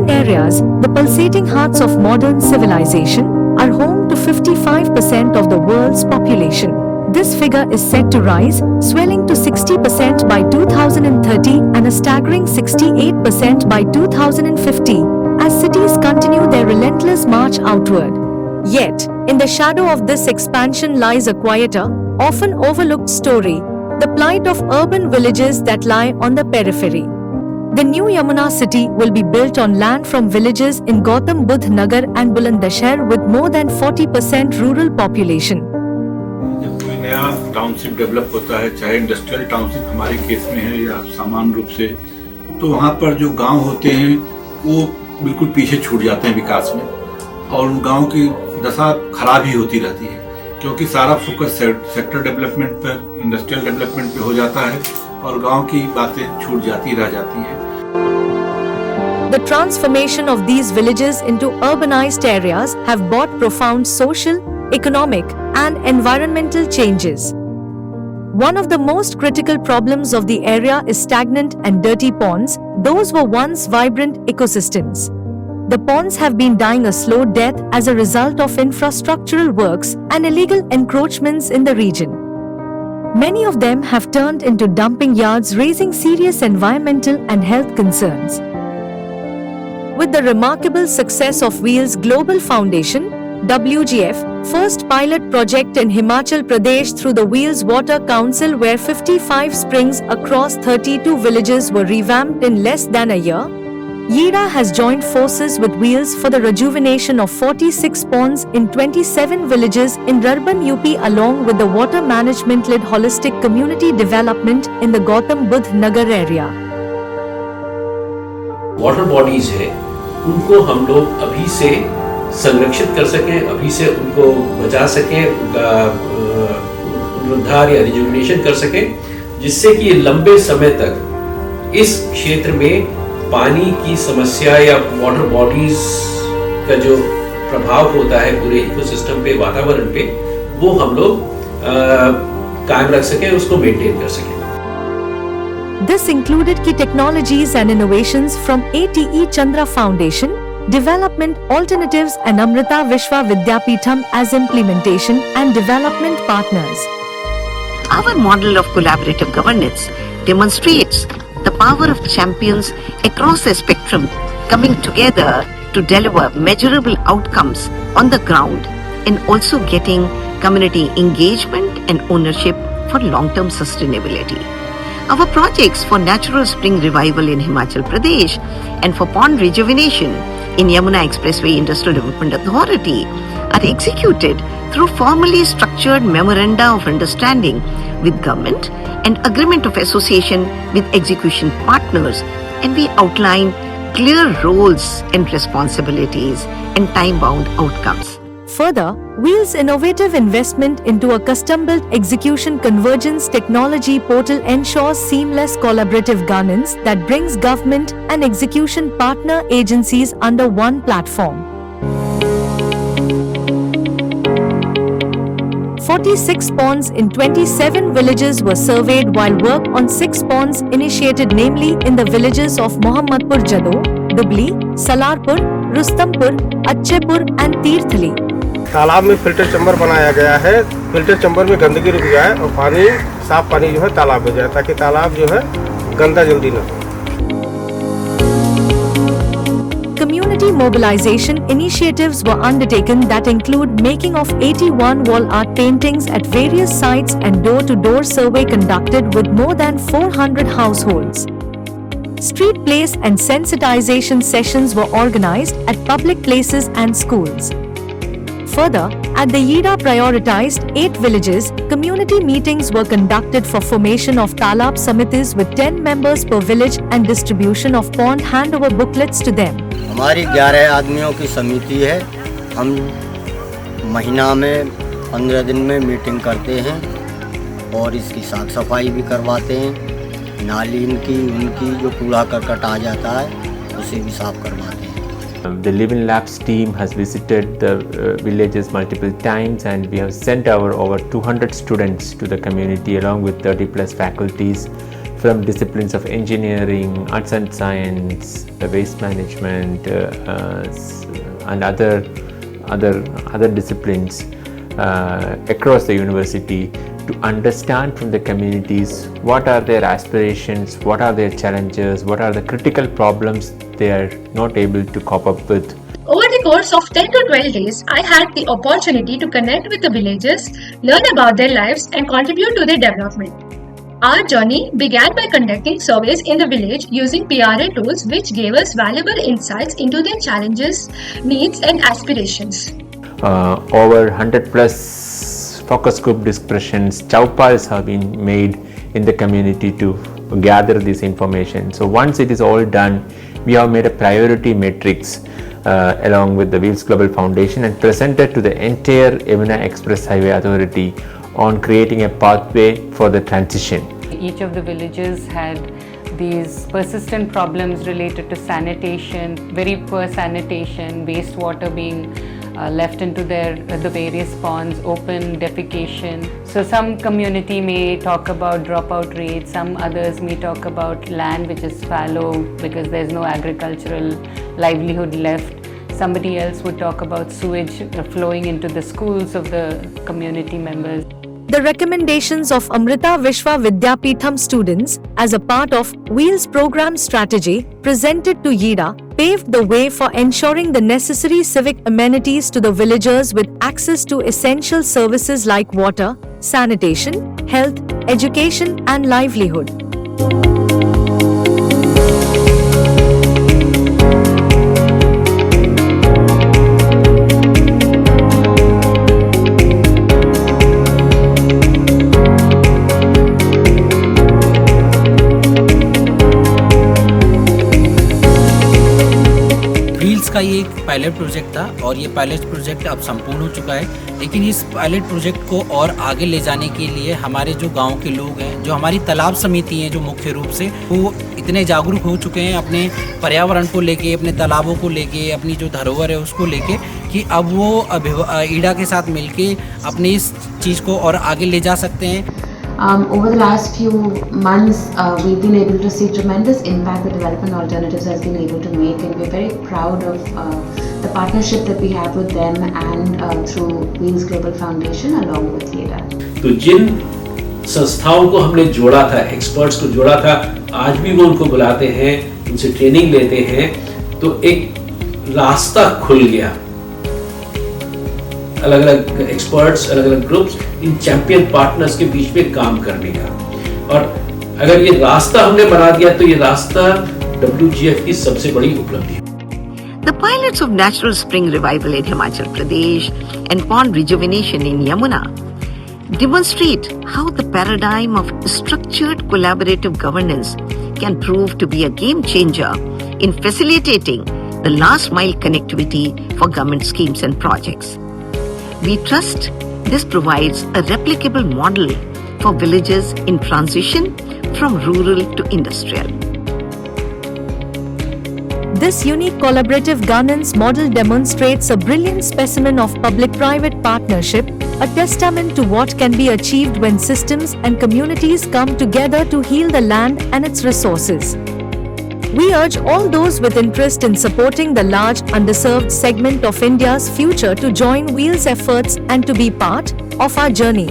areas, the pulsating hearts of modern civilization, are home to 55% of the world's population. This figure is set to rise, swelling to 60% by 2030 and a staggering 68% by 2050, as cities continue their relentless march outward. Yet, in the shadow of this expansion lies a quieter, often overlooked story: the plight of urban villages that lie on the periphery. The new Yamuna city will be built on land from villages in Gautam Budh Nagar and Bulandshahr with more than 40% rural population. जब कोई नया township develop होता है, चाहे industrial township हमारे case में है या सामान्य रूप से, तो वहाँ पर जो गांव होते हैं वो बिल्कुल पीछे छूट जाते हैं विकास में, और उन गांव की दशा खराब ही होती रहती है, क्योंकि सारा फोकस सेक्टर डेवलपमेंट पर, इंडस्ट्रियल डेवलपमेंट पे हो जाता है और गांव की बातें छूट जाती रह जाती हैं. The transformation of these villages into urbanized areas have brought profound social, economic, and environmental changes. One of the most critical problems of the area is stagnant and dirty ponds. Those were once vibrant ecosystems. The ponds have been dying a slow death as a result of infrastructural works and illegal encroachments in the region. Many of them have turned into dumping yards, raising serious environmental and health concerns. With the remarkable success of Wheels Global Foundation, WGF, first pilot project in Himachal Pradesh through the Wheels Water Council, where 55 springs across 32 villages were revamped in less than a year, YEEDA has joined forces with Wheels for the rejuvenation of 46 ponds in 27 villages in Rarban, UP, along with the water management-led holistic community development in the Gautam Budh Nagar area. Water bodies है, उनको हम लोग अभी से संरक्षित कर सकें, अभी से उनको बचा सकें, उनका पुनरुद्धार या रिजुविनेशन कर सकें, जिससे कि लंबे समय तक इस क्षेत्र में पानी की समस्या या वाटर बॉडीज का जो प्रभाव होता है पूरे इकोसिस्टम पे, वातावरण पे, वो हम लोग कायम रख सकें, उसको मेंटेन कर सकें. This included key technologies and innovations from ATE Chandra Foundation, Development Alternatives and Amrita Vishwa Vidyapeetham as implementation and development partners. Our model of collaborative governance demonstrates the power of champions across the spectrum coming together to deliver measurable outcomes on the ground and also getting community engagement and ownership for long-term sustainability. Our projects for natural spring revival in Himachal Pradesh and for pond rejuvenation in Yamuna Expressway Industrial Development Authority are executed through formally structured memoranda of understanding with government and agreement of association with execution partners, and we outline clear roles and responsibilities and time-bound outcomes. Further, Wheels' innovative investment into a custom-built execution convergence technology portal ensures seamless collaborative governance that brings government and execution partner agencies under one platform. 46 ponds in 27 villages were surveyed, while work on 6 ponds initiated, namely in the villages of Mohammadpur Jado, Dubli, Salarpur, Rustampur, Achepur and Tirthali. तालाब में filter chamber बनाया गया है. Filter chamber में गंदगी रुक जाए और पानी, साफ पानी जो है तालाब में जाए, ताकि तालाब जो है गंदा जल्दी ना हो. Community mobilization initiatives were undertaken that include making of 81 wall art paintings at various sites and door-to-door survey conducted with more than 400 households. Street place and sensitization sessions were organized at public places and schools. Further, at the YEEDA prioritized 8 villages, community meetings were conducted for formation of Talab Samitis with 10 members per village and distribution of pond handover booklets to them. हमारी 11 आदमियों की समिति है. हम महीना में 15 दिन में मीटिंग करते हैं और इसकी साफ सफाई भी करवाते हैं. नाली उनकी जो कूड़ा करकट आ जाता है उसे भी साफ करवाते हैं. The Living Labs team has visited the villages multiple times, and we have sent over 200 students to the community along with 30 plus faculties from disciplines of engineering, arts and science, waste management, and other disciplines across the university, to understand from the communities what are their aspirations, what are their challenges, what are the critical problems they are not able to cope up with. Over the course of 10 to 12 days, I had the opportunity to connect with the villagers, learn about their lives, and contribute to their development. Our journey began by conducting surveys in the village using PRA tools, which gave us valuable insights into their challenges, needs, and aspirations. Over 100 plus focus group discussions, chowpals have been made in the community to gather this information. So once it is all done, we have made a priority matrix along with the Wheels Global Foundation and presented to the entire Yamuna Express Highway Authority on creating a pathway for the transition. Each of the villages had these persistent problems related to sanitation, very poor sanitation, wastewater being left into the various ponds, open defecation. So some community may talk about dropout rates, some others may talk about land which is fallow because there's no agricultural livelihood left. Somebody else would talk about sewage flowing into the schools of the community members. The recommendations of Amrita Vishwa Vidyapitham students as a part of Wheels program strategy presented to YIDA paved the way for ensuring the necessary civic amenities to the villagers with access to essential services like water, sanitation, health, education and livelihood. का ये एक pilot project था और ये pilot project अब संपूर्ण हो चुका है, लेकिन इस पायलट प्रोजेक्ट को और आगे ले जाने के लिए हमारे जो गांव के लोग हैं, जो हमारी तालाब समिति हैं, जो मुख्य रूप से वो इतने जागरूक हो चुके हैं अपने पर्यावरण को लेके, अपने तालाबों को लेके, अपनी जो धरोहर है उसको लेके, कि अब वो ईडा के साथ मिलके अपनी इस चीज़ को और आगे ले जा सकते हैं। Over the last few months, we've been able to see tremendous impact that Development Alternatives has been able to make, and we're very proud of the partnership that we have with them and through Wheels Global Foundation along with YIDA. तो जिन संस्थाओं को हमने जोड़ा था, experts को जोड़ा था, आज भी वो उनको बुलाते हैं, उनसे ट्रेनिंग लेते हैं, तो एक रास्ता खुल गया। अलग अलग एक्सपर्ट्स, अलग अलग ग्रुप्स, इन चैंपियन पार्टनर्स के बीच में काम करने का, और अगर ये रास्ता हमने बना दिया तो ये रास्ता WGF की सबसे बड़ी उपलब्धि है। The pilots of natural spring revival in Himachal Pradesh and pond rejuvenation in Yamuna demonstrate how the paradigm of structured collaborative governance can prove to be a game changer in facilitating the last mile connectivity for government schemes and projects. We trust this provides a replicable model for villages in transition from rural to industrial. This unique collaborative governance model demonstrates a brilliant specimen of public-private partnership, a testament to what can be achieved when systems and communities come together to heal the land and its resources. We urge all those with interest in supporting the large underserved segment of India's future to join Wheels efforts and to be part of our journey.